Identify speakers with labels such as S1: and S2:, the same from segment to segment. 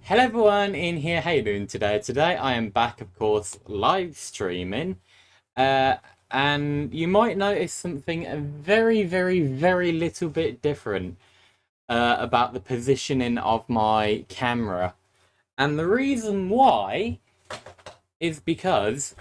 S1: Hello everyone in here, how you doing today? Today I am back, of course, live streaming. Uh, and you might notice something a very little bit different about the positioning of my camera. And the reason why is because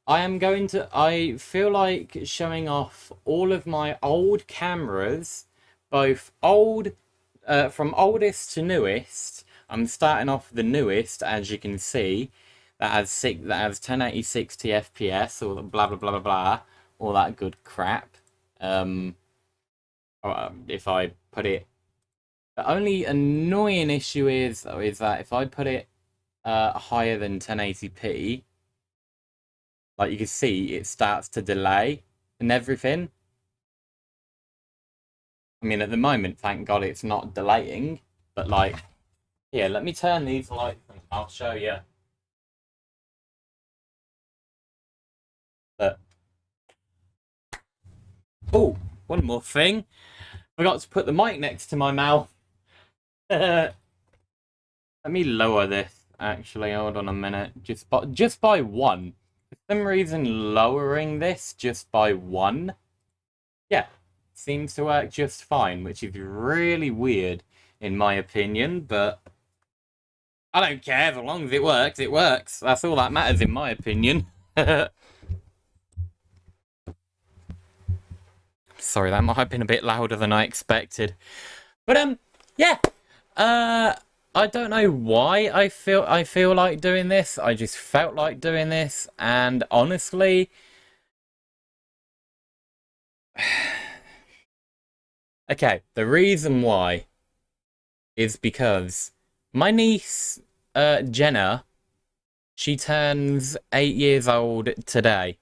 S1: I feel like showing off all of my old cameras, both from oldest to newest. I'm starting off with the newest, as you can see, that has 1080 60 FPS, or blah blah blah blah blah, all that good crap. Um, if I put it, the only annoying issue is that if I put it higher than 1080p, like you can see, it starts to delay and everything. I mean, at the moment, thank God it's not delaying, but like, here, let me turn these lights on. I'll show you. But, oh, one more thing. Forgot to put the mic next to my mouth. Let me lower this, actually. Hold on a minute. Just by one. For some reason, lowering this just by one, yeah, seems to work just fine, which is really weird, in my opinion, but I don't care. As long as it works, it works. That's all that matters, in my opinion. Sorry, that might have been a bit louder than I expected. But yeah. I don't know why I feel like doing this. I just felt like doing this, and honestly, okay, the reason why is because my niece, Jenna, she turns 8 years old today.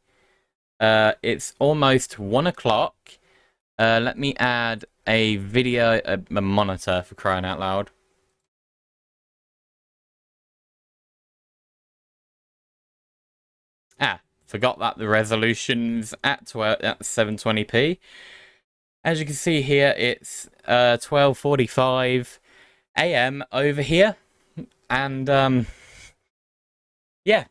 S1: It's almost 1 o'clock. Let me add a video, a monitor, for crying out loud. Ah, forgot that the resolution's at 720p. As you can see here, it's 12:45 a.m. over here, and yeah,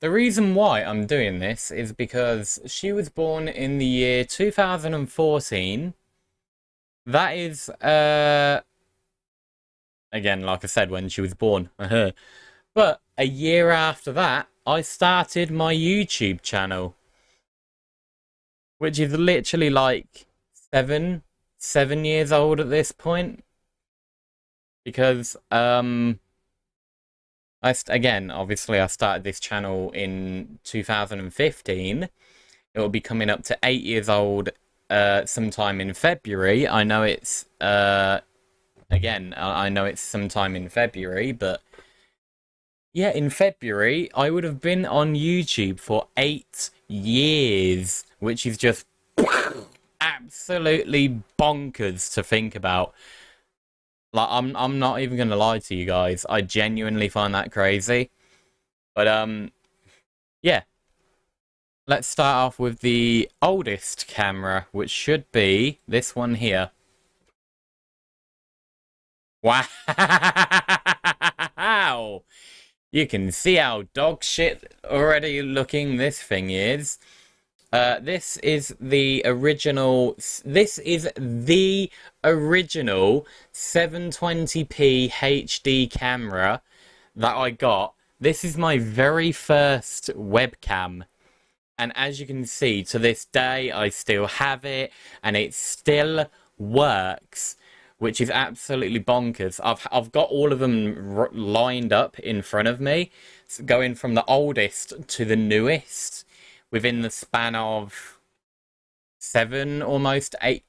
S1: the reason why I'm doing this is because she was born in the year 2014. That is again, like I said, when she was born. But a year after that, I started my YouTube channel, which is literally like seven years old at this point. Because again, obviously, I started this channel in 2015. It will be coming up to 8 years old sometime in February. I know it's again, I know it's sometime in February, but yeah, in February, I would have been on YouTube for 8 years, which is just absolutely bonkers to think about. Like, I'm not even gonna lie to you guys. I genuinely find that crazy. But yeah. Let's start off with the oldest camera, which should be this one here. Wow! You can see how dog shit already looking this thing is. This is the original. This is the original 720p HD camera that I got. This is my very first webcam. And as you can see, to this day, I still have it, and it still works, which is absolutely bonkers. I've got all of them lined up in front of me, going from the oldest to the newest, within the span of 7, almost 8.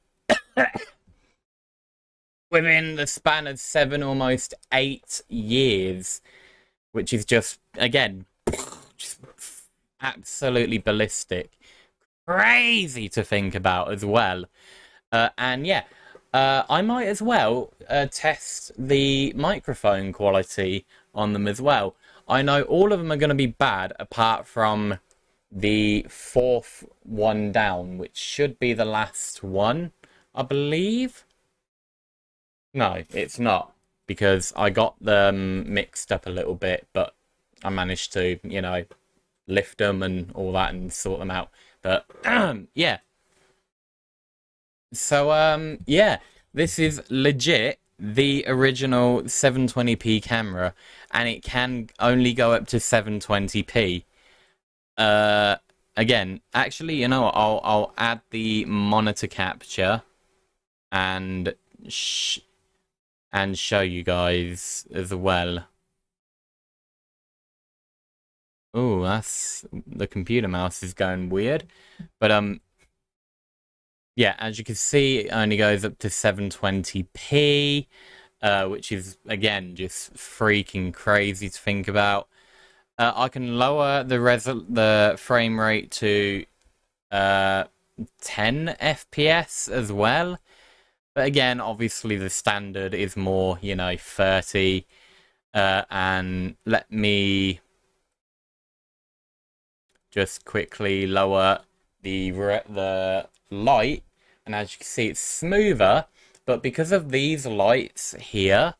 S1: Within the span of 7, almost 8 years, which is just, again, just absolutely ballistic. Crazy to think about as well. And yeah, I might as well test the microphone quality on them as well. I know all of them are going to be bad apart from the fourth one down, which should be the last one, I believe. No, it's not. because I got them mixed up a little bit, but I managed to, lift them and all that and sort them out. But yeah. So yeah, this is legit the original 720p camera, and it can only go up to 720p. Uh Again, actually, you know what? I'll add the monitor capture and sh and show you guys as well. Oh, that's the computer mouse is going weird. But yeah, as you can see, it only goes up to 720p, which is again just freaking crazy to think about. I can lower the frame rate to 10 FPS as well. But again, obviously the standard is more, 30. And let me just quickly lower the light, and as you can see, it's smoother. But because of these lights here,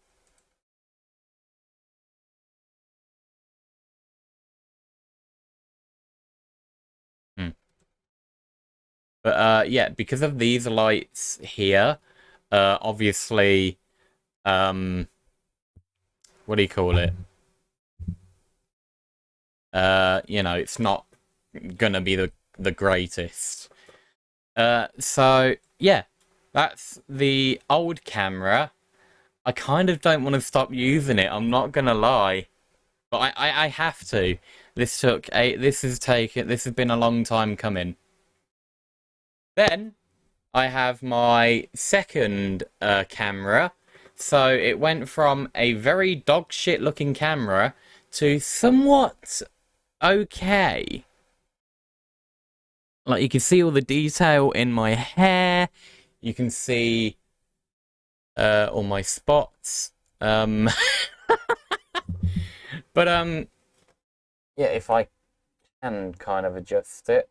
S1: but yeah, because of these lights here, obviously, what do you call it? It's not gonna be the greatest. So yeah, that's the old camera. I kind of don't want to stop using it. I'm not gonna lie, but I have to. This has been a long time coming. Then I have my second camera. So it went from a very dog shit looking camera to somewhat okay. Like, you can see all the detail in my hair. You can see all my spots. But yeah, if I can kind of adjust it.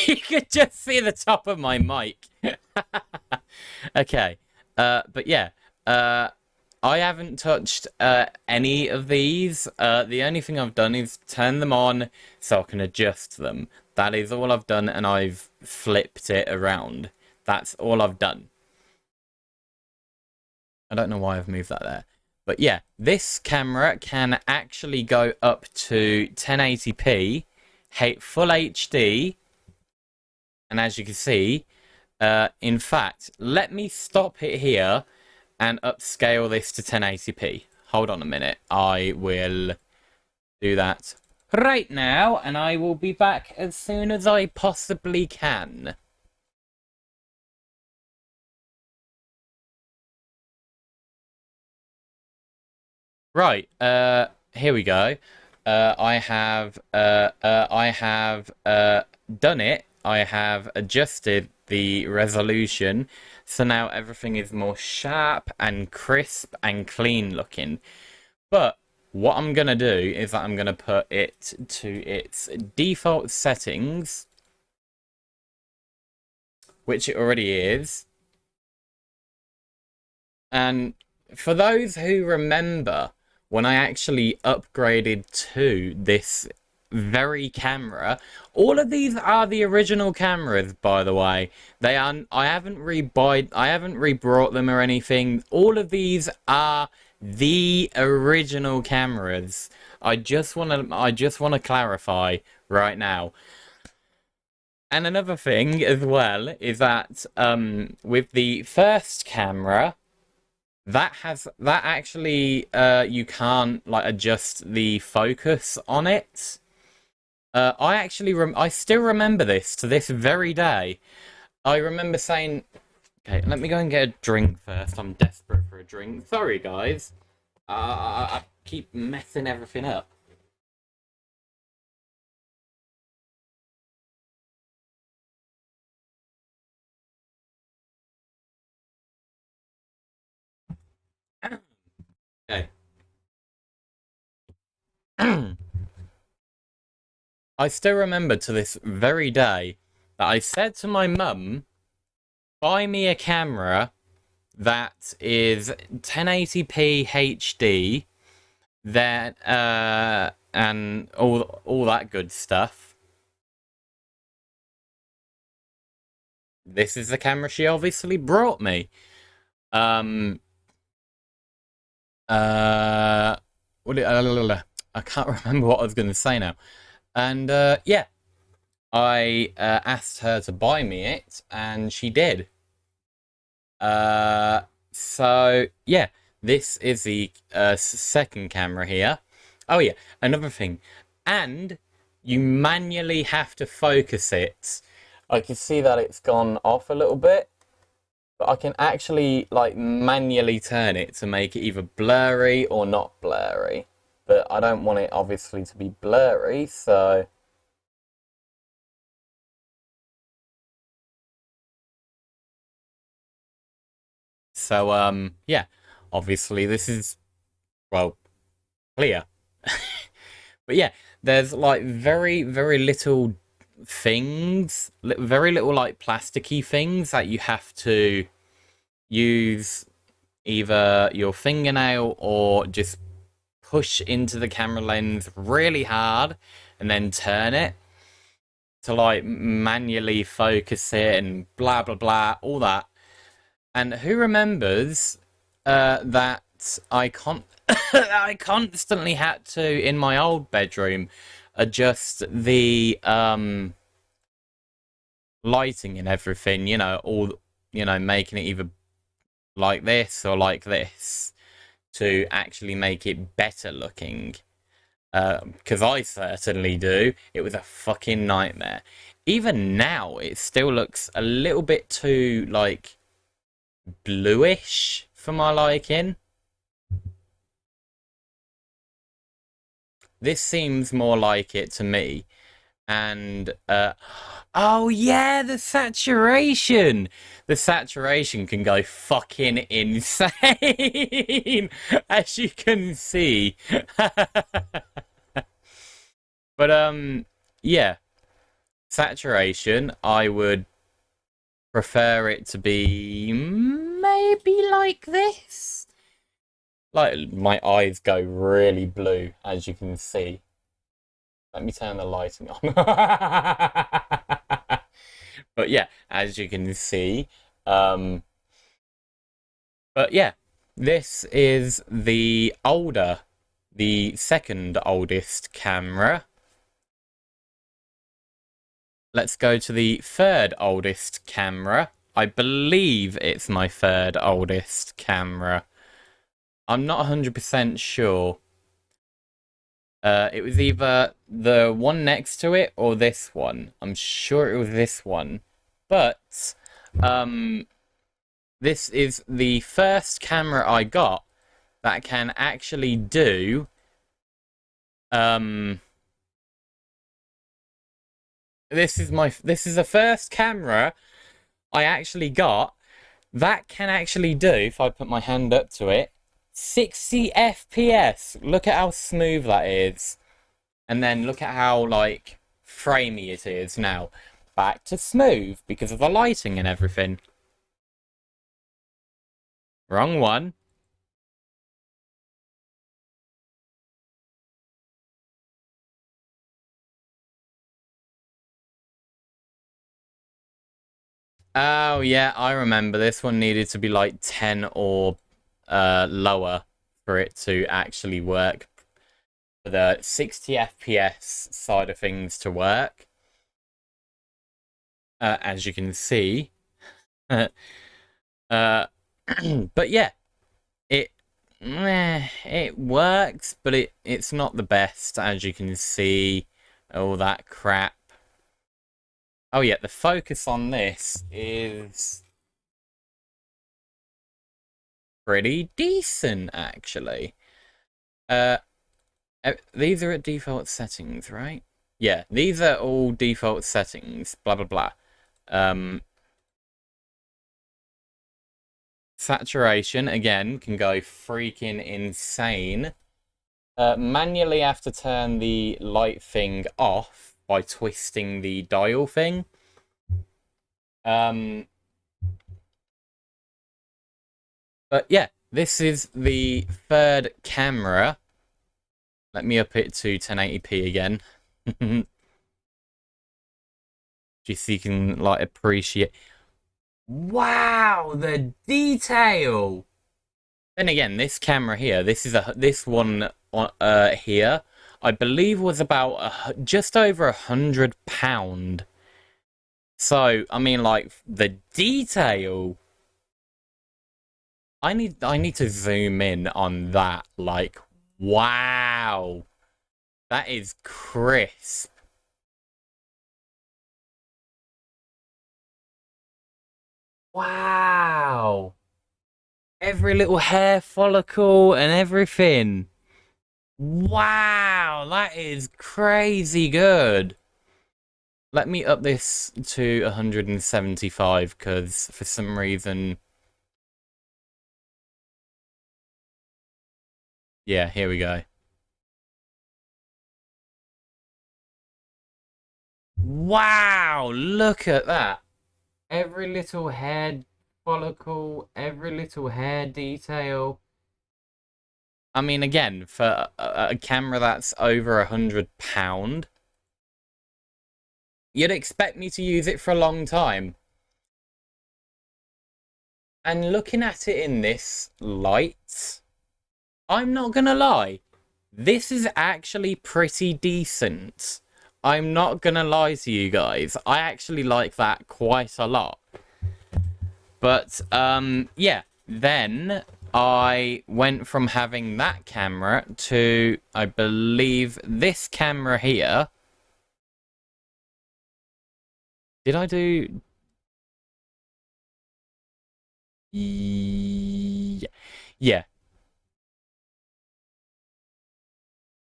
S1: You could just see the top of my mic. Okay. But yeah. I haven't touched any of these. The only thing I've done is turn them on so I can adjust them. That is all I've done, and I've flipped it around. That's all I've done. I don't know why I've moved that there. But yeah, this camera can actually go up to 1080p, full HD, and as you can see, in fact, let me stop it here and upscale this to 1080p. Hold on a minute. I will do that right now, and I will be back as soon as I possibly can. Right, here we go. I have done it. I have adjusted the resolution, so now everything is more sharp and crisp and clean looking. But what I'm gonna do is that I'm gonna put it to its default settings, which it already is. And for those who remember, when I actually upgraded to this very camera, all of these are the original cameras, by the way. They are. I haven't rebrought them or anything. All of these are the original cameras. I just want to clarify right now. And another thing as well is that with the first camera, that actually you can't like adjust the focus on it. I still remember this to this very day. I remember saying, okay, let me go and get a drink first. I'm desperate for a drink. Sorry, guys. I keep messing everything up. Okay. I still remember to this very day that I said to my mum, buy me a camera that is 1080p HD, that and all that good stuff. This is the camera she obviously brought me. What I can't remember what I was going to say now. And yeah, I asked her to buy me it, and she did. So yeah, this is the second camera here. Oh yeah, another thing, and you manually have to focus it. I can see that it's gone off a little bit, but I can actually like manually turn it to make it either blurry or not blurry. But I don't want it obviously to be blurry, so yeah, obviously this is, well, clear. But yeah, there's like very little things, very little like plasticky things that you have to use either your fingernail or just push into the camera lens really hard and then turn it to like manually focus it and blah blah blah, all that. And who remembers that I can't I constantly had to, in my old bedroom, adjust the lighting and everything, making it either like this or like this to actually make it better looking. Because I certainly do. It was a fucking nightmare. Even now, it still looks a little bit too, like, bluish for my liking. This seems more like it to me. And, oh yeah, the saturation! The saturation can go fucking insane! As you can see. But, yeah. Saturation, I would prefer it to be maybe like this. Like, my eyes go really blue, as you can see. Let me turn the lighting on. But yeah, as you can see. But yeah, this is the second oldest camera. Let's go to the third oldest camera. I believe it's my third oldest camera. I'm not 100% sure. It was either the one next to it or this one. I'm sure it was this one. But, this is the first camera I got that can actually do, this is the first camera I actually got that can actually do, if I put my hand up to it, 60 FPS. Look at how smooth that is. And then look at how, like, framey it is now. Back to smooth because of the lighting and everything. Wrong one. Oh, yeah, I remember. This one needed to be like 10 or lower for it to actually work. For the 60 FPS side of things to work. As you can see. But yeah, it works, but it's not the best, as you can see. All that crap. Oh yeah, the focus on this is pretty decent, actually. These are at default settings, right? Yeah, these are all default settings, blah blah blah. Saturation, again, can go freaking insane. Manually have to turn the light thing off by twisting the dial thing. But yeah, this is the third camera. Let me up it to 1080p again. Just so you can, like, appreciate. Wow, the detail! Then again, this camera here, this one here, I believe was about just over £100. So, I mean, like, the detail. I need to zoom in on that. Like, wow, that is crisp. Wow, every little hair follicle and everything. Wow, that is crazy good. Let me up this to 175 because for some reason... Yeah, here we go. Wow, look at that. Every little hair follicle, every little hair detail. I mean, again, for a camera that's over £100, you'd expect me to use it for a long time. And looking at it in this light, I'm not gonna lie, this is actually pretty decent. I'm not gonna lie to you guys, I actually like that quite a lot. But, yeah, then I went from having that camera to, I believe, this camera here. Did I do... Yeah.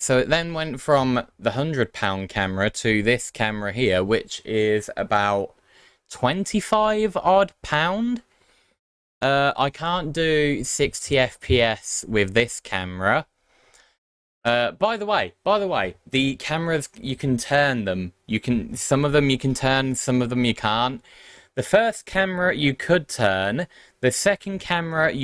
S1: So it then went from the £100 camera to this camera here, which is about 25 odd pound. I can't do 60 FPS with this camera. By the way, the cameras, you can turn them. Some of them you can turn, some of them you can't. The first camera you could turn. The second camera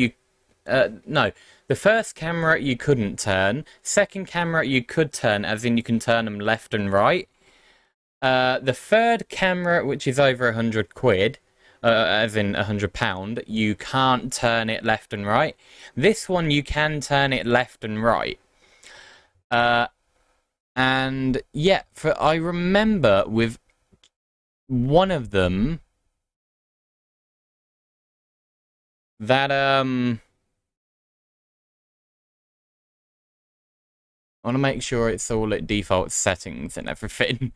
S1: no. The first camera you couldn't turn. Second camera you could turn, as in you can turn them left and right. The third camera, which is over 100 quid, as in £100, you can't turn it left and right. This one you can turn it left and right. And yeah, I remember with one of them that I want to make sure it's all at default settings and everything.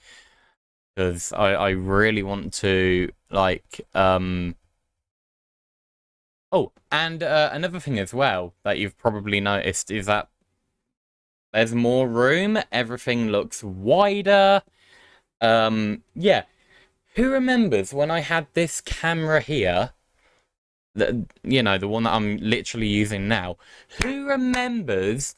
S1: Because I really want to, like, Oh, and another thing as well that you've probably noticed is that there's more room. Everything looks wider. Yeah. Who remembers when I had this camera here? You know, the one that I'm literally using now. Who remembers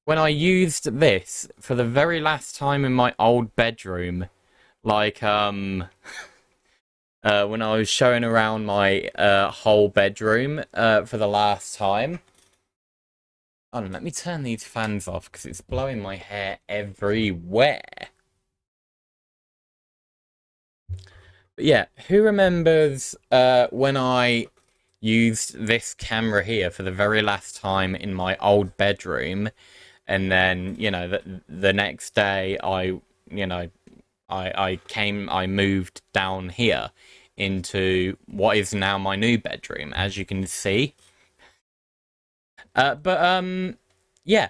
S1: when I used this for the very last time in my old bedroom? Like, when I was showing around my whole bedroom for the last time. Hold on, let me turn these fans off because it's blowing my hair everywhere. But yeah, who remembers when I used this camera here for the very last time in my old bedroom, and then, you know, the next day I moved down here into what is now my new bedroom, as you can see. Yeah,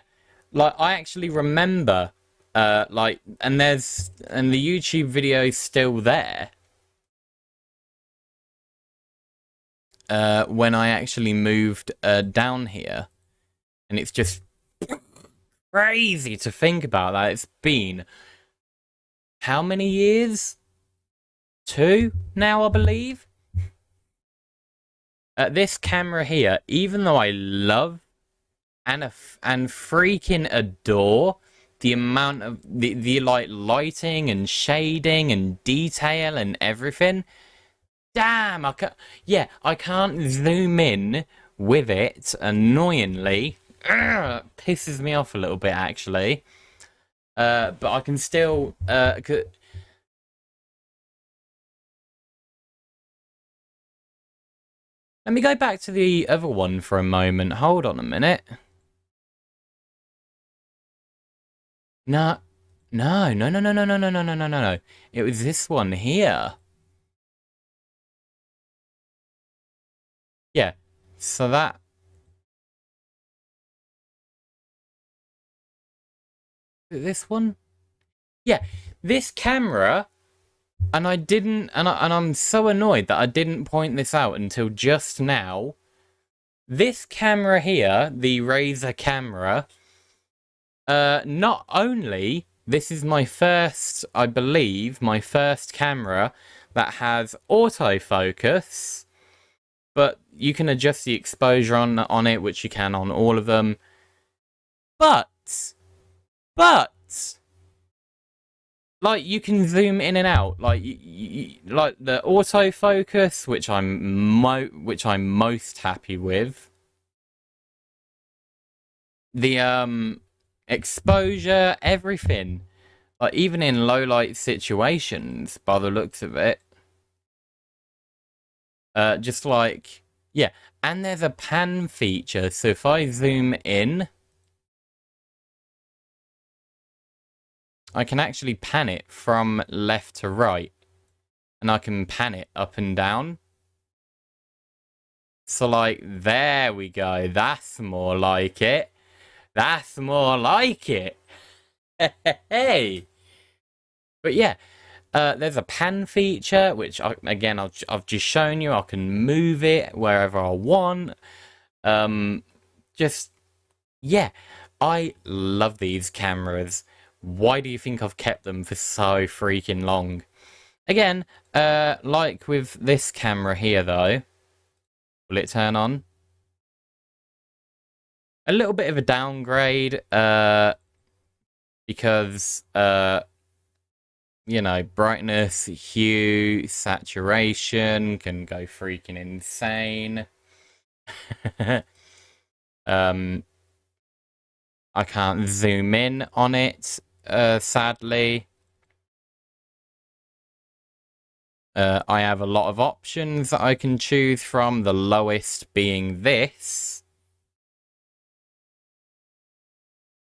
S1: like, I actually remember, like, and the YouTube video is still there. When I actually moved down here, and it's just crazy to think about that. It's been how many years? 2 now, I believe. This camera here, even though I love and freaking adore the amount of the like lighting and shading and detail and everything, damn, I can't zoom in with it, annoyingly, pisses me off a little bit, actually. But I can still... let me go back to the other one for a moment. Hold on a minute. No, no, no, no, no, no, no, no, no, no, no, no. It was this one here. Yeah. So that... this one? Yeah. This camera, and I didn't... and I'm so annoyed that I didn't point this out until just now. This camera here, the Razer camera, not only... this is my first, I believe, my first camera that has autofocus, but you can adjust the exposure on it, which you can on all of them. But, like, you can zoom in and out, like like the autofocus, which I'm most happy with. The exposure, everything. Like, even in low light situations, by the looks of it. Just like, yeah. And there's a pan feature, so if I zoom in, I can actually pan it from left to right. And I can pan it up and down. So, like, there we go. That's more like it. That's more like it. Hey! But yeah, there's a pan feature, which, again, I've just shown you. I can move it wherever I want. Just, yeah. I love these cameras. Why do you think I've kept them for so freaking long? Again, like with this camera here, though. Will it turn on? A little bit of a downgrade, because, you know, brightness, hue, saturation can go freaking insane. I can't zoom in on it, sadly. I have a lot of options that I can choose from, the lowest being this,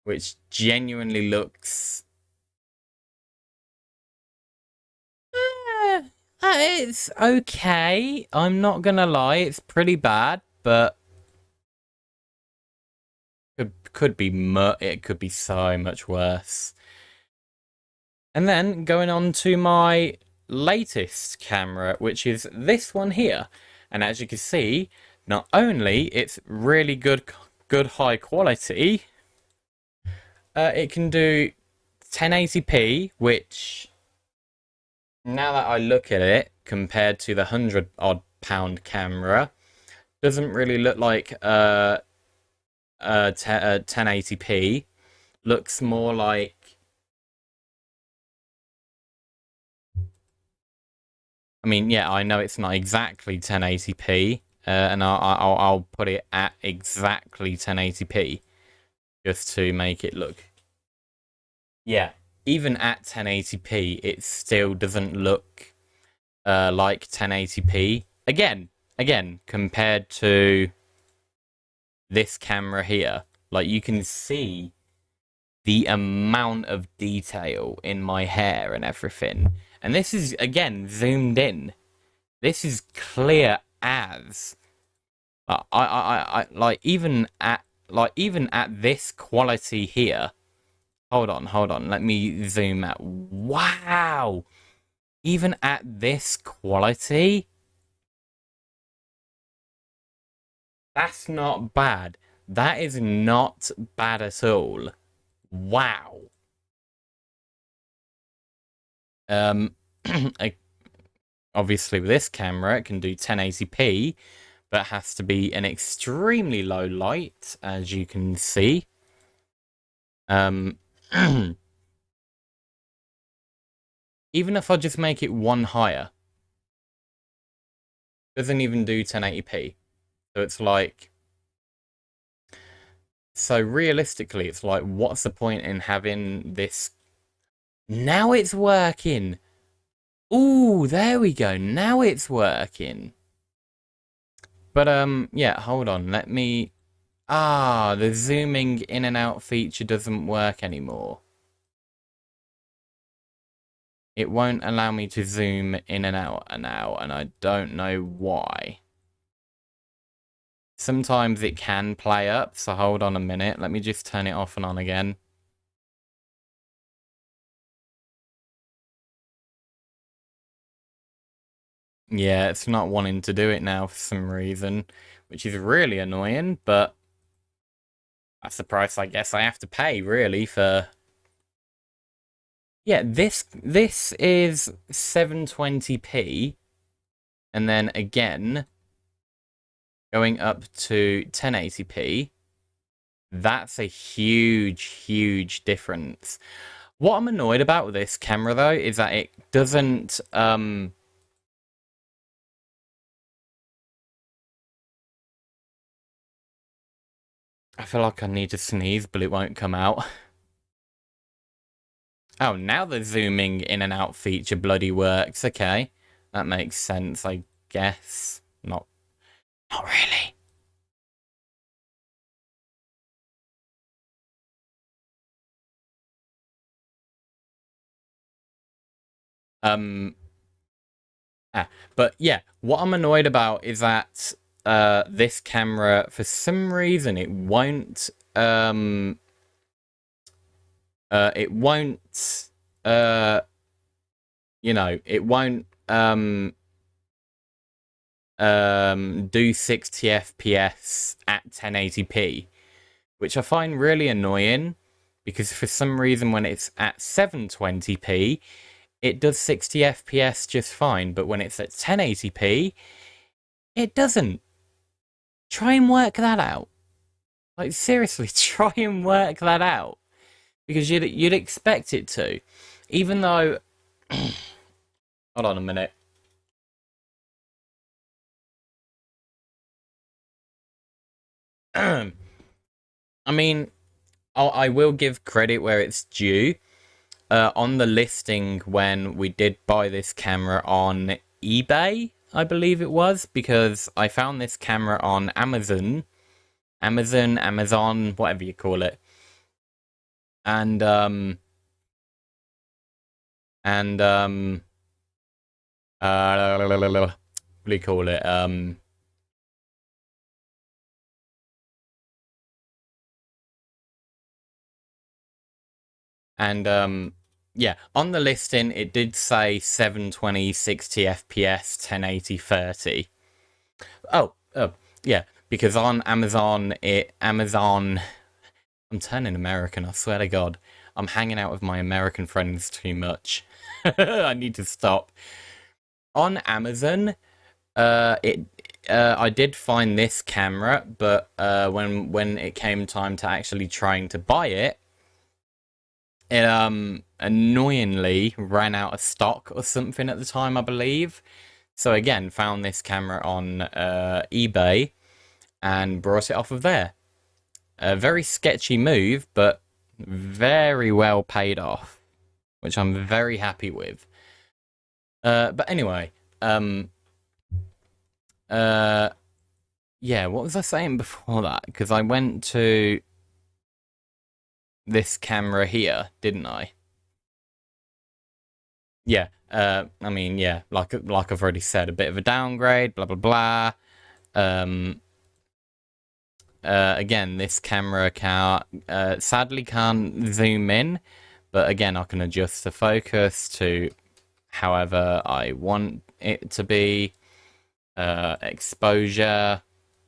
S1: which genuinely looks... it's okay. I'm not gonna lie, it's pretty bad, but it could be so much worse. And then going on to my latest camera, which is this one here. And as you can see, not only it's really good high quality, it can do 1080p, which, now that I look at it, compared to the £100-odd camera, doesn't really look like 1080p. Looks more like... I mean, yeah, I know it's not exactly 1080p, and I'll put it at exactly 1080p, just to make it look... yeah, even at 1080p, it still doesn't look like 1080p. Again, compared to this camera here, like, you can see the amount of detail in my hair and everything. And this is, again, zoomed in. This is clear as... I like, even at this quality here. Hold on. Let me zoom out. Wow! Even at this quality, that's not bad. That is not bad at all. Wow. Obviously with this camera, it can do 1080p, but it has to be an extremely low light, as you can see. Even if I just make it one higher, doesn't even do 1080p. So it's like So realistically, it's like, what's the point in having this? Now it's working. Ooh, there we go. Now it's working. But yeah, hold on. Let me. Ah, the zooming in and out feature doesn't work anymore. It won't allow me to zoom in and out now, and I don't know why. Sometimes it can play up, so hold on a minute. Let me just turn it off and on again. Yeah, it's not wanting to do it now for some reason, which is really annoying, but that's the price I guess I have to pay, really, for... Yeah, this is 720p, and then again, going up to 1080p. That's a huge, huge difference. What I'm annoyed about with this camera, though, is that it doesn't, I feel like I need to sneeze, but it won't come out. Oh, now the zooming in and out feature bloody works. Okay. That makes sense, I guess. Not really. Um, but yeah, what I'm annoyed about is that this camera, for some reason, it won't it won't you know, it won't do 60 FPS at 1080p, which I find really annoying because for some reason when it's at 720p it does 60 FPS just fine, but when it's at 1080p it doesn't. Try and work that out. Like, seriously, try and work that out, because you'd expect it to, even though hold on a minute. I mean, I will give credit where it's due. On the listing when we did buy this camera on eBay, I believe it was, because I found this camera on Amazon, whatever you call it, and what do you call it? Yeah, on the listing it did say 720 60 FPS 1080 30. Oh, yeah, because on Amazon I'm turning American, I swear to God. I'm hanging out with my American friends too much. I need to stop. On Amazon, it I did find this camera, but when it came time to actually trying to buy it, it annoyingly ran out of stock or something at the time, I believe. So again, found this camera on eBay and brought it off of there. A very sketchy move, but very well paid off, which I'm very happy with. But anyway, yeah, what was I saying before that? Because I went to this camera here, didn't I? Yeah. I mean, yeah, like I've already said, a bit of a downgrade, blah blah blah. Um, again, this camera sadly can't zoom in, but again, I can adjust the focus to however I want it to be. Exposure,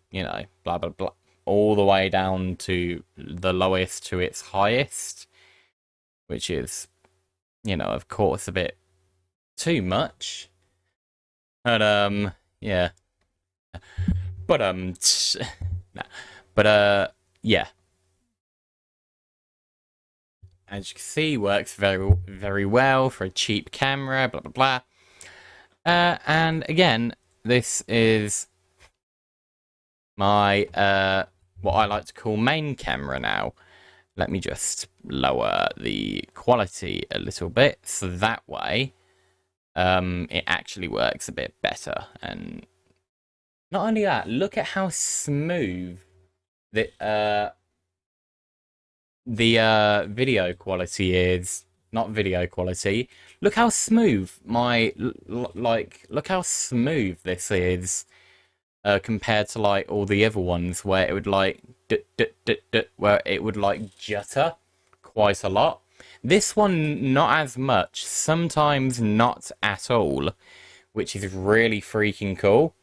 S1: you know, blah blah blah, all the way down to the lowest to its highest, which is, you know, of course, a bit too much. But yeah. But nah. But yeah. As you can see, works very well for a cheap camera. Blah blah blah. And again, this is my what I like to call main camera now. Let me just lower the quality a little bit, so that way it actually works a bit better. And not only that, look at how smooth the video quality is. Not video quality. Look how smooth look how smooth this is compared to like all the other ones where it would like where it would like jutter quite a lot. This one not as much, sometimes not at all, which is really freaking cool.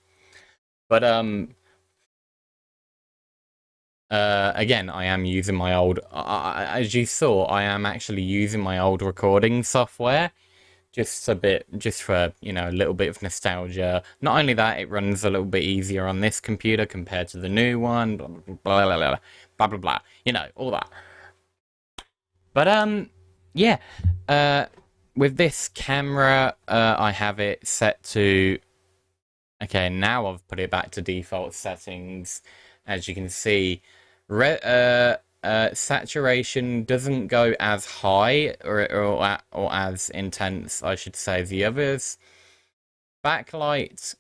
S1: But again, I am using my old, as you saw, I am actually using my old recording software, just for, you know, a little bit of nostalgia. Not only that, it runs a little bit easier on this computer compared to the new one, blah, blah, blah, blah, blah, blah, blah, blah, you know, all that. But, yeah, with this camera, I have it set to, okay, now I've put it back to default settings. As you can see, saturation doesn't go as high or as intense, I should say, as the others. Backlight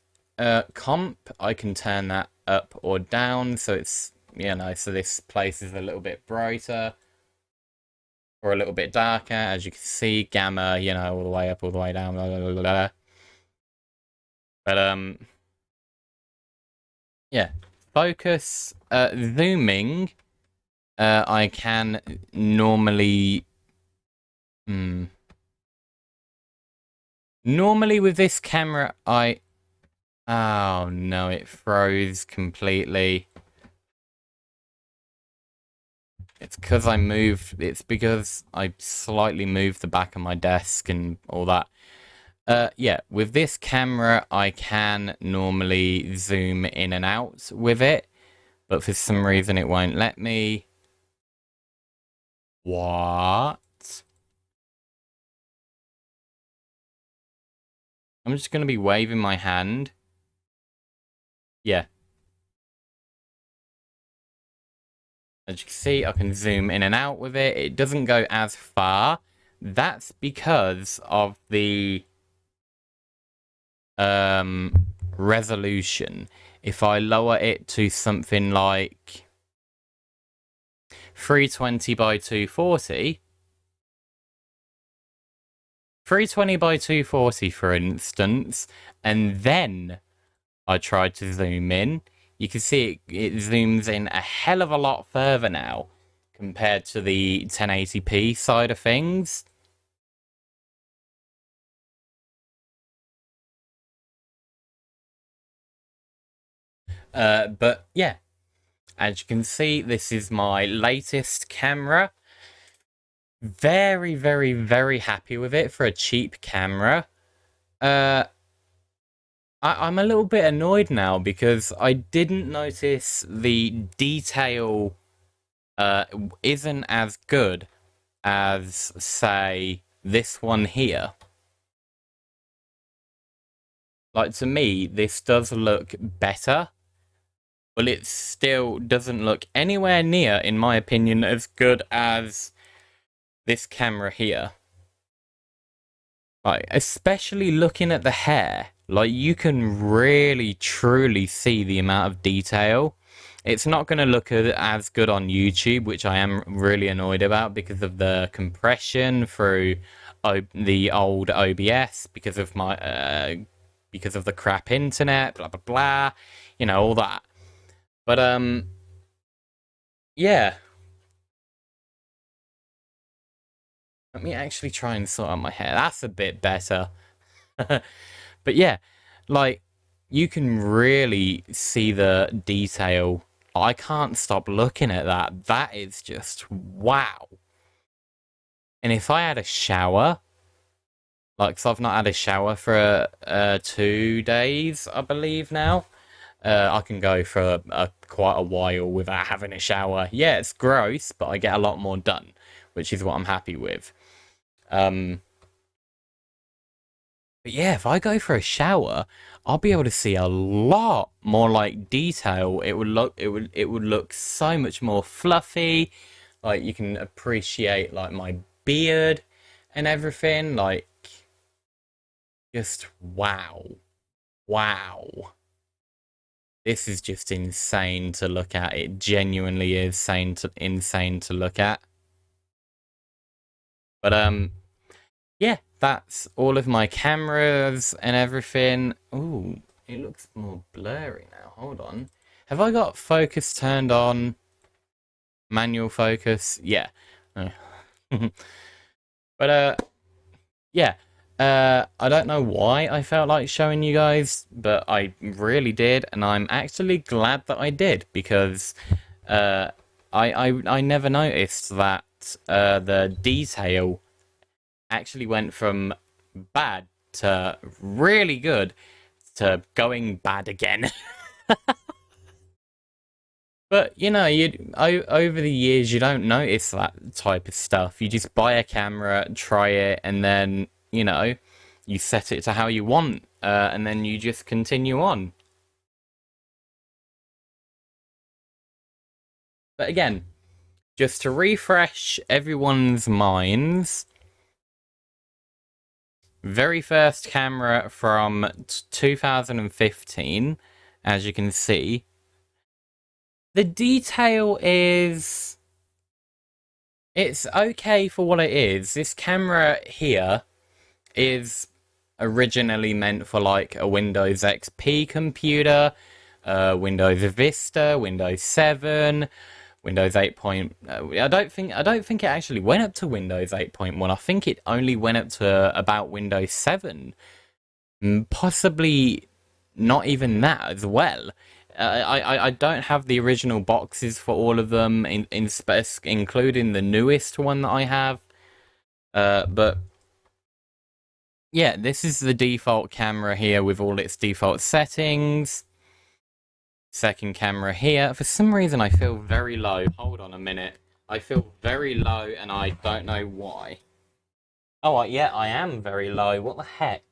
S1: comp, I can turn that up or down, so it's, you know, so this place is a little bit brighter or a little bit darker. As you can see, gamma, you know, all the way up, all the way down, blah, blah, blah, blah. But yeah, focus, zooming. I can normally... Normally with this camera, oh no, it froze completely. It's because I slightly moved the back of my desk and all that. Yeah, with this camera, I can normally zoom in and out with it, but for some reason it won't let me. What? I'm just going to be waving my hand. Yeah. As you can see, I can zoom in and out with it. It doesn't go as far. That's because of the resolution. If I lower it to something like 320 by 240, 320 by 240 for instance, and then I tried to zoom in, you can see it zooms in a hell of a lot further now compared to the 1080p side of things. But yeah, as you can see, this is my latest camera. Very, very, very happy with it for a cheap camera. I'm a little bit annoyed now because I didn't notice the detail isn't as good as, say, this one here. Like, to me, this does look better, but it still doesn't look anywhere near, in my opinion, as good as this camera here. Like, especially looking at the hair, like, you can really, truly see the amount of detail. It's not going to look as good on YouTube, which I am really annoyed about because of the compression through the old OBS, because of because of the crap internet, blah blah blah, you know, all that. But yeah. Let me actually try and sort out my hair. That's a bit better. But yeah, like, you can really see the detail. I can't stop looking at that. That is just wow. And if I had a shower, like, so I've not had a shower for 2 days, I believe now. I can go for quite a while without having a shower. Yeah, it's gross, but I get a lot more done, which is what I'm happy with. But yeah, if I go for a shower, I'll be able to see a lot more like detail. It would look so much more fluffy. Like you can appreciate like my beard and everything. Like just wow. Wow. This is just insane to look at. It genuinely is insane to look at. But yeah, that's all of my cameras and everything. Ooh, it looks more blurry now. Hold on. Have I got focus turned on? Manual focus? Yeah. But yeah. I don't know why I felt like showing you guys, but I really did, and I'm actually glad that I did because I never noticed that the detail actually went from bad to really good to going bad again. But you know, over the years you don't notice that type of stuff. You just buy a camera, try it, and then you set it to how you want, and then you just continue on. But again, just to refresh everyone's minds, very first camera from 2015, as you can see. The detail is... It's okay for what it is. This camera here is originally meant for like a Windows XP computer, Windows Vista, Windows 7, Windows 8. I don't think it actually went up to Windows 8.1. I think it only went up to about Windows 7. Possibly not even that as well. I don't have the original boxes for all of them, including the newest one that I have. But yeah, this is the default camera here with all its default settings. Second camera here. For some reason, I feel very low. Hold on a minute. I feel very low, and I don't know why. Oh, yeah, I am very low. What the heck?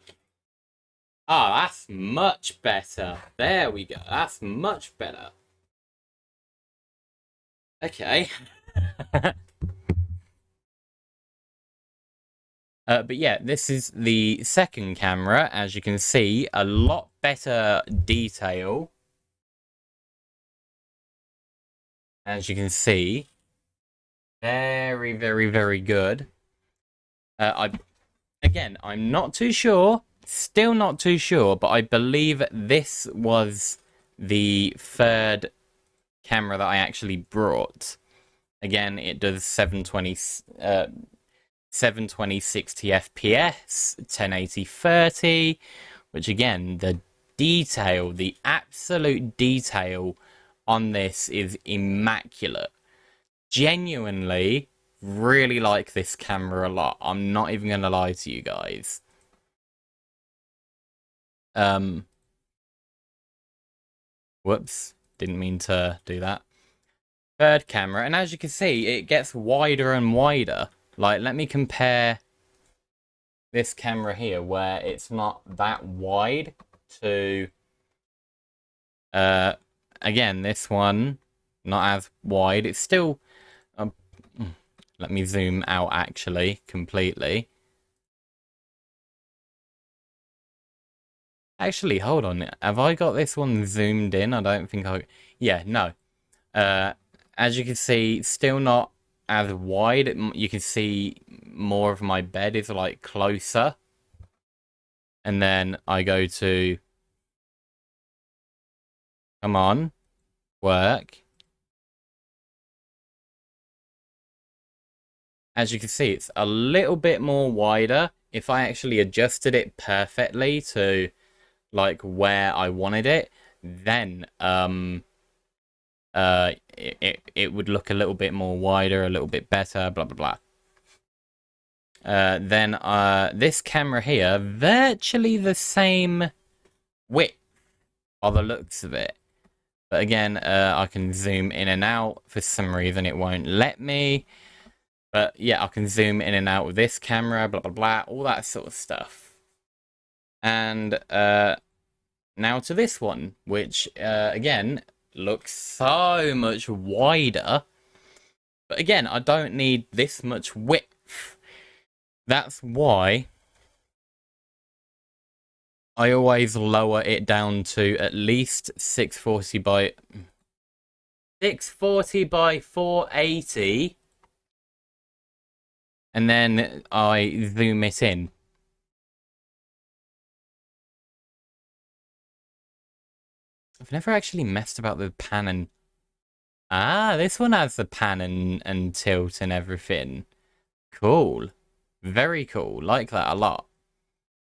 S1: Ah, that's much better. There we go. That's much better. Okay. But yeah, this is the second camera. As you can see, a lot better detail. As you can see, very, very, very good. I'm not too sure. Still not too sure, but I believe this was the third camera that I actually brought. Again, it does 720 60 FPS, 1080 30, which again, the detail, the absolute detail on this is immaculate. Genuinely, really like this camera a lot. I'm not even gonna lie to you guys. Whoops, didn't mean to do that. Third camera, and as you can see, it gets wider and wider. Like, let me compare this camera here, where it's not that wide, to again, this one, not as wide. It's still let me zoom out actually completely. Actually, hold on. Have I got this one zoomed in? I don't think I... Yeah, no. As you can see, still not as wide. You can see more of my bed is like closer. And then I go to... Come on. Work. As you can see, it's a little bit more wider. If I actually adjusted it perfectly to like where I wanted it, then it would look a little bit more wider, a little bit better, blah blah blah. Then this camera here, virtually the same width by the looks of it. But again, I can zoom in and out. For some reason, it won't let me. But yeah, I can zoom in and out with this camera, blah blah blah, all that sort of stuff. And now to this one, which again looks so much wider. But again, I don't need this much width. That's why I always lower it down to at least 640 by 480, and then I zoom it in. I've never actually messed about the pan and... Ah, this one has the pan and tilt and everything. Cool. Very cool. Like that a lot.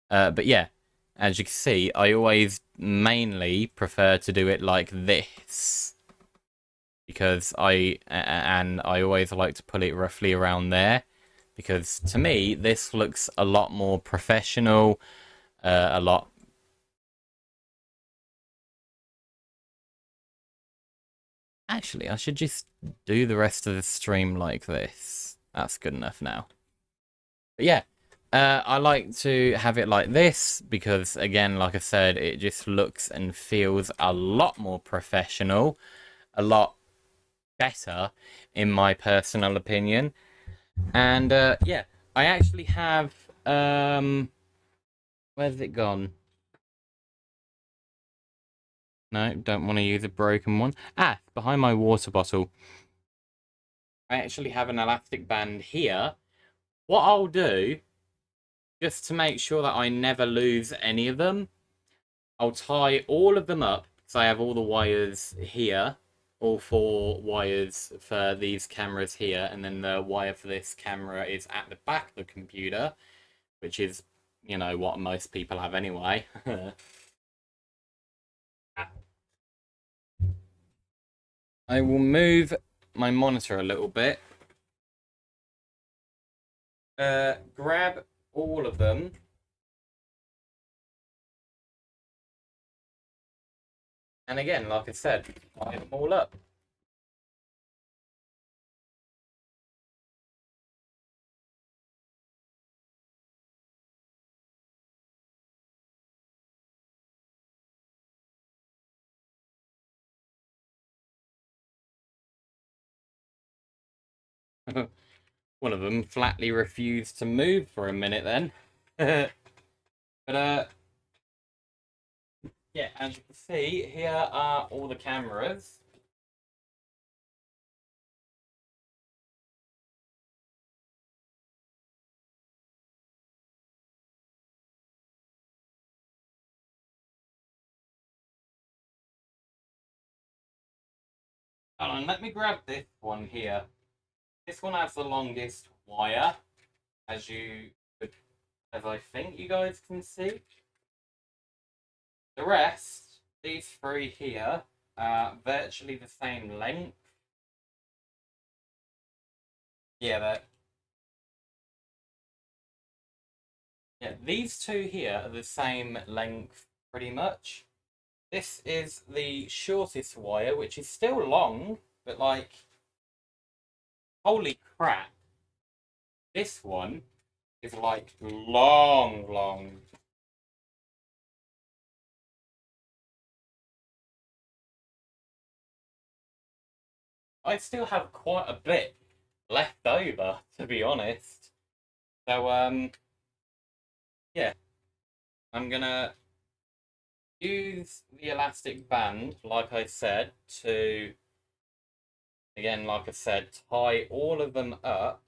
S1: But yeah, as you can see, I always mainly prefer to do it like this. Because I always like to put it roughly around there. Because to me, this looks a lot more professional. A lot... Actually, I should just do the rest of the stream like this. That's good enough now. But yeah, I like to have it like this because, again, like I said, it just looks and feels a lot more professional, a lot better, in my personal opinion. And yeah, I actually have where's it gone? No, don't want to use a broken one. Ah, behind my water bottle. I actually have an elastic band here. What I'll do, just to make sure that I never lose any of them, I'll tie all of them up, because I have all the wires here, all 4 wires for these cameras here, and then the wire for this camera is at the back of the computer, which is, you know, what most people have anyway. I will move my monitor a little bit. Grab all of them. And again, like I said, tie them all up. One of them flatly refused to move for a minute then. But yeah, as you can see, here are all the cameras. Hold on, let me grab this one here. This one has the longest wire, as I think you guys can see. The rest, these 3 here, are virtually the same length. Yeah, these 2 here are the same length, pretty much. This is the shortest wire, which is still long, but like, holy crap. This one is like long, long. I still have quite a bit left over, to be honest. So, yeah, I'm gonna use the elastic band, like I said, to, again, like I said, tie all of them up.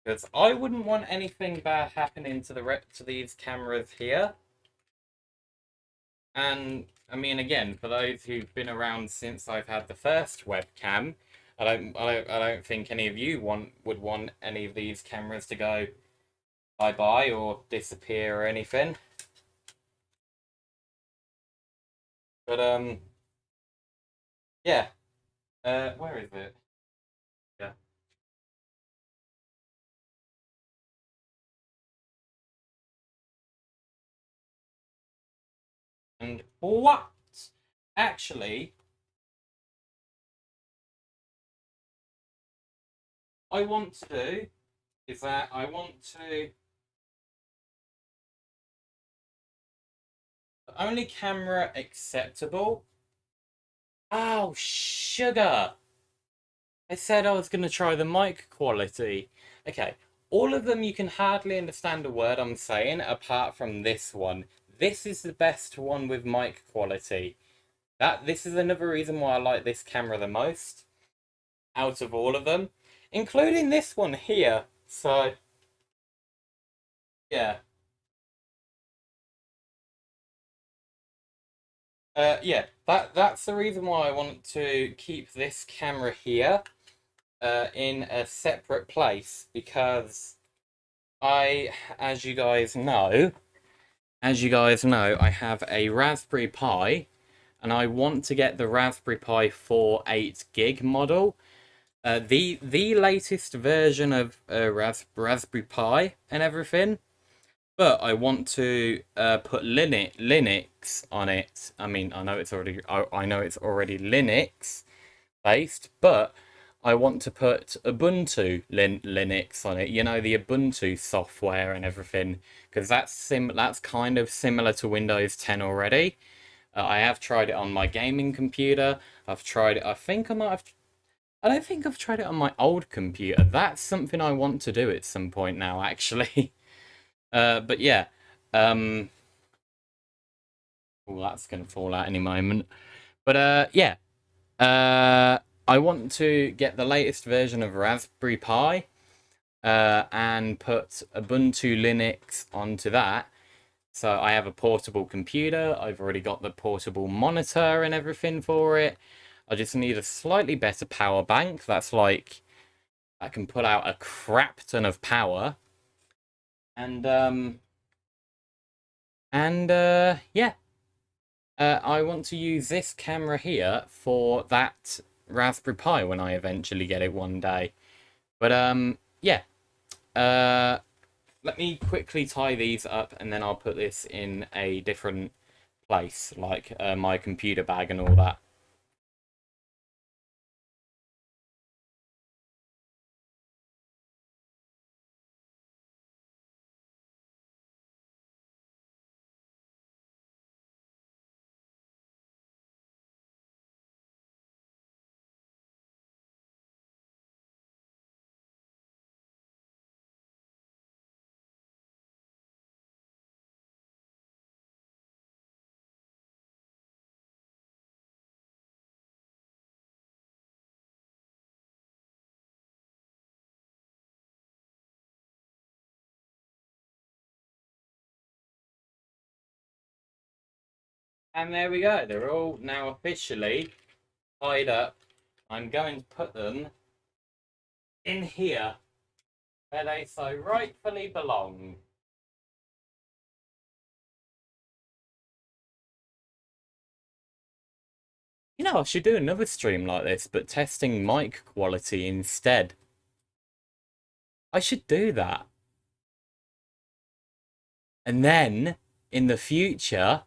S1: Because I wouldn't want anything bad happening to these cameras here. And I mean, again, for those who've been around since I've had the first webcam, I don't think any of you would want any of these cameras to go bye bye or disappear or anything. But yeah. Where is it? Yeah. And what? Actually, I want to do is that I want to only camera acceptable. Oh, sugar! I said I was going to try the mic quality. Okay, all of them you can hardly understand a word I'm saying apart from this one. This is the best one with mic quality. This is another reason why I like this camera the most out of all of them, including this one here. So, yeah. Yeah, that's the reason why I want to keep this camera here in a separate place because I, as you guys know, I have a Raspberry Pi, and I want to get the Raspberry Pi 4 8 gig model. The latest version of Raspberry Pi and everything, but I want to put Linux on it. I mean, I know it's already Linux based, but I want to put Ubuntu Linux on it. You know, the Ubuntu software and everything, because that's kind of similar to Windows 10 already. I have tried it on my gaming computer. I've tried it. I think I might have. I don't think I've tried it on my old computer. That's something I want to do at some point now, actually. But yeah. Um. Oh, that's gonna fall out any moment. But yeah. I want to get the latest version of Raspberry Pi, and put Ubuntu Linux onto that. So I have a portable computer. I've already got the portable monitor and everything for it. I just need a slightly better power bank. That's like I can put out a crap ton of power. And yeah. I want to use this camera here for that Raspberry Pi when I eventually get it one day. But yeah. Uh, Let me quickly tie these up, and then I'll put this in a different place, like my computer bag and all that. And there we go. They're all now officially tied up. I'm going to put them in here where they so rightfully belong. You know, I should do another stream like this, but testing mic quality instead. I should do that. And then in the future,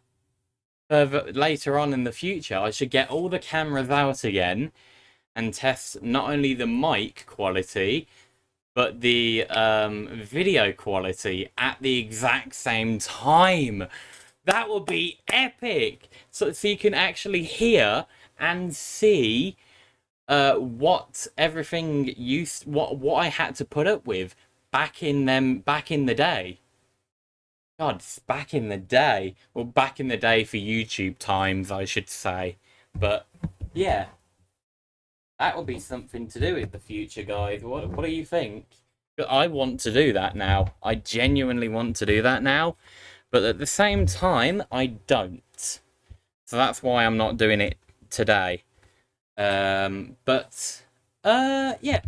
S1: further later on in the future, I should get all the cameras out again and test not only the mic quality but the video quality at the exact same time. That would be epic. So you can actually hear and see what I had to put up with back in the day. God, it's back in the day. Well, back in the day for YouTube times, I should say. But yeah, that would be something to do with the future, guys. What do you think? I want to do that now. I genuinely want to do that now. But at the same time, I don't. So that's why I'm not doing it today. But yeah.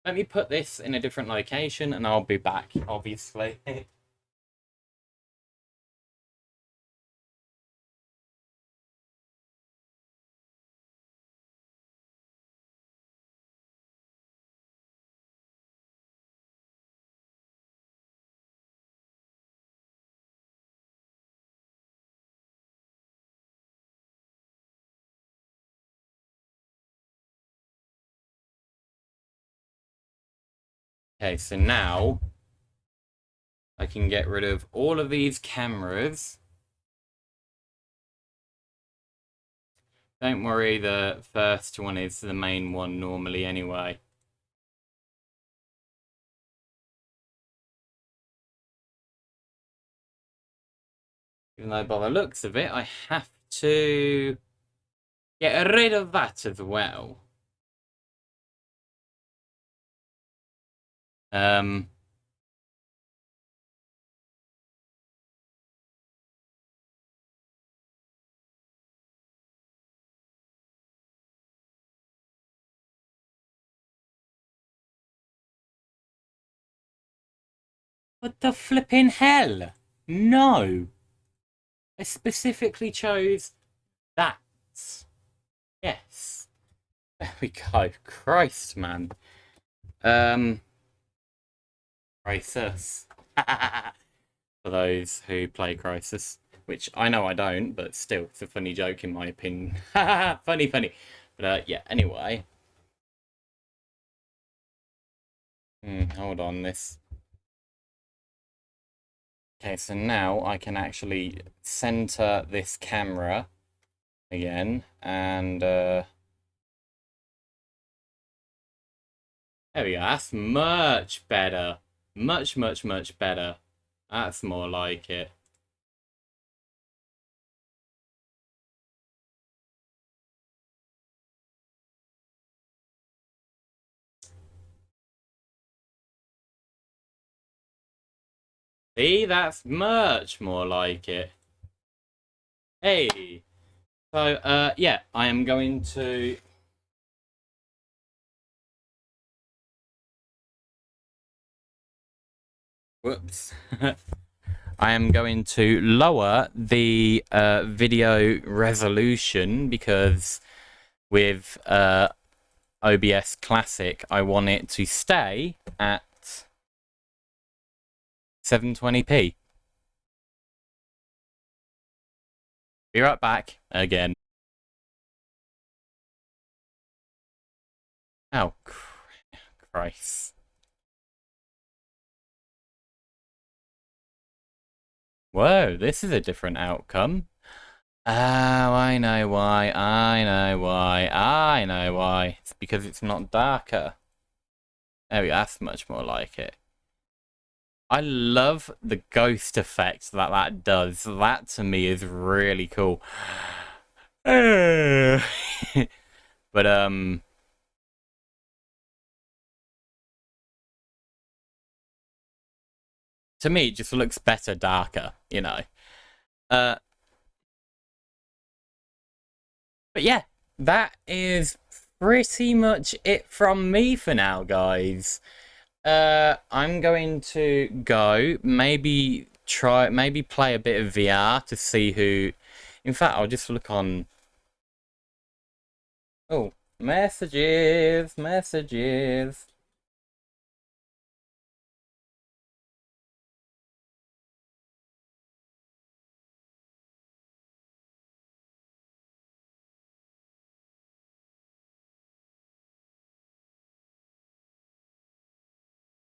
S1: Let me put this in a different location and I'll be back, obviously. Okay, so now I can get rid of all of these cameras Don't worry, the first one is the main one normally anyway. Even though by the looks of it, I have to get rid of that as well. What the flipping hell? No! I specifically chose that. Yes. There we go. Christ, man. Crisis. For those who play Crisis. Which I know I don't, but still, it's a funny joke in my opinion. Funny, funny. But yeah, anyway. Hold on, this. Okay, so now I can actually center this camera again, and there we go. That's much better. Much, much, much better. That's more like it. See, that's much more like it. Hey. So, yeah, I am going to... Whoops. I am going to lower the video resolution because with OBS Classic, I want it to stay at 720p. Be right back again. Oh, Christ. Whoa, this is a different outcome. Oh, I know why, I know why, I know why. It's because it's not darker. There we go, that's much more like it. I love the ghost effect that that does. That to me is really cool. But to me it just looks better darker, you know. But yeah, that is pretty much it from me for now, guys. I'm going to go, maybe play a bit of VR to see who... In fact, I'll just look on... Oh, messages. Messages.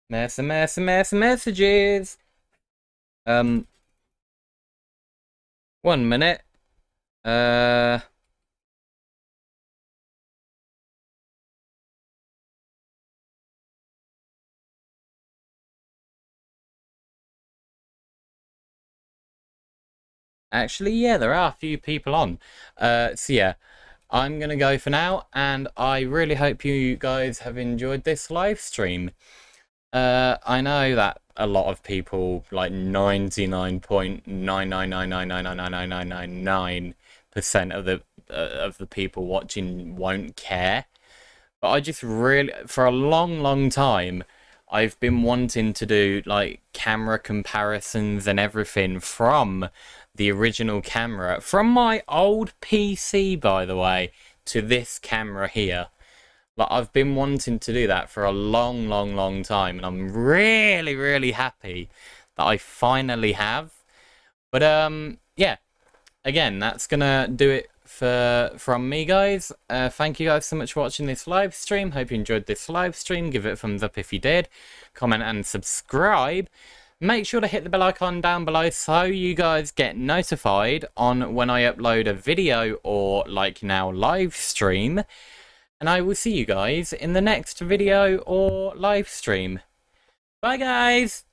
S1: 1 minute. Actually, yeah, there are a few people on. So yeah, I'm gonna go for now, and I really hope you guys have enjoyed this live stream. I know that a lot of people, like 99.999999999% of the people watching won't care. But I just really, for a long time, I've been wanting to do like camera comparisons and everything from the original camera, from my old PC, by the way, to this camera here. Like, I've been wanting to do that for a long time, and I'm really happy that I finally have. But yeah, again, that's gonna do it from me, guys. Thank you guys so much for watching this live stream. Hope you enjoyed this live stream. Give it a thumbs up if you did. Comment and subscribe. Make sure to hit the bell icon down below so you guys get notified on when I upload a video or, like now, live stream. And I will see you guys in the next video or live stream. Bye, guys!